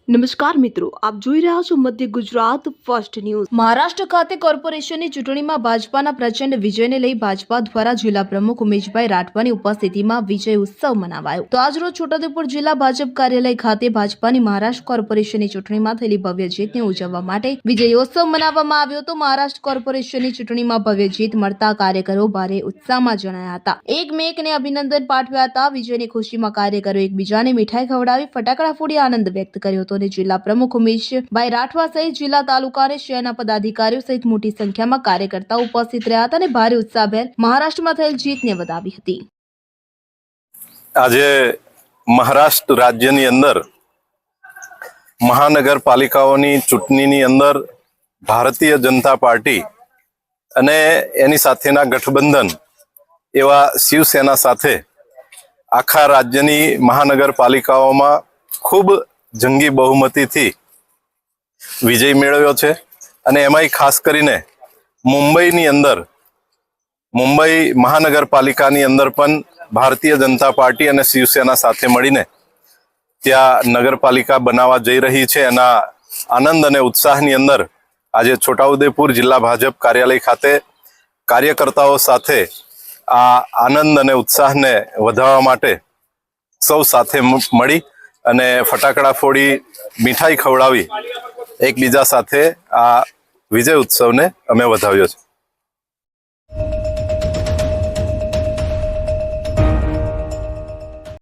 નમસ્કાર મિત્રો, આપ જોઈ રહ્યા છો મધ્ય ગુજરાત ફર્સ્ટ ન્યૂઝ। મહારાષ્ટ્ર ખાતે કોર્પોરેશનની ચૂંટણીમાં ભાજપાના પ્રચંડ વિજયને લઈ ભાજપા દ્વારા જિલ્લા પ્રમુખ ઉમેશભાઈ રાઠવાની ઉપસ્થિતિમાં વિજય ઉત્સવ મનાવાયો। તો આજરોજ છોટાઉદેપુર જિલ્લા ભાજપ કાર્યાલય ખાતે ભાજપાની મહારાષ્ટ્ર કોર્પોરેશનની ચૂંટણીમાં થયેલી ભવ્ય જીતને ઉજવવા માટે વિજયોત્સવ મનાવવામાં આવ્યો। તો મહારાષ્ટ્ર કોર્પોરેશનની ચૂંટણીમાં ભવ્ય જીત મળતા કાર્યકરો ભારે ઉત્સાહમાં જણાયા હતા। એકમેકને અભિનંદન પાઠવ્યા હતા। વિજયની ખુશીમાં કાર્યકરો એકબીજાને મીઠાઈ ખવડાવી ફટાકડા ફોડી આનંદ વ્યક્ત કર્યો હતો। જિલ્લા પ્રમુખ ઉમેશભાઈ રાઠવા સહિત જિલ્લા તાલુકા અને શહેરના પદાધિકારીઓ સહિત મોટી સંખ્યામાં કાર્યકર્તાઓ ઉપસ્થિત રહ્યા હતા અને ભારે ઉત્સાહભેર મહારાષ્ટ્રમાં થયેલ જીતને વધાવી હતી। આજે મહારાષ્ટ્ર રાજ્યની અંદર મહાનગરપાલિકાઓની ચૂંટણીની અંદર ભારતીય જનતા પાર્ટી અને એની સાથેના ગઠબંધન એવા શિવસેના સાથે આખા રાજ્યની મહાનગરપાલિકાઓમાં ખૂબ જંગી બહુમતીથી વિજય મેળવ્યો છે। અને એમાંય ખાસ કરીને મુંબઈની અંદર મુંબઈ મહાનગરપાલિકાની અંદર પણ ભારતીય જનતા પાર્ટી અને શિવસેના સાથે મળીને ત્યાં નગરપાલિકા બનાવવા જઈ રહી છે। એના આનંદ અને ઉત્સાહની અંદર આજે છોટાઉદેપુર જિલ્લા ભાજપ કાર્યાલય ખાતે કાર્યકર્તાઓ સાથે આ આનંદ અને ઉત્સાહને વધારવા માટે સૌ સાથે મળી અને ફટાકડા ફોડી મીઠાઈ ખવડાવી એકબીજા સાથે આ વિજય ઉત્સવને અમે વધાવ્યો છે।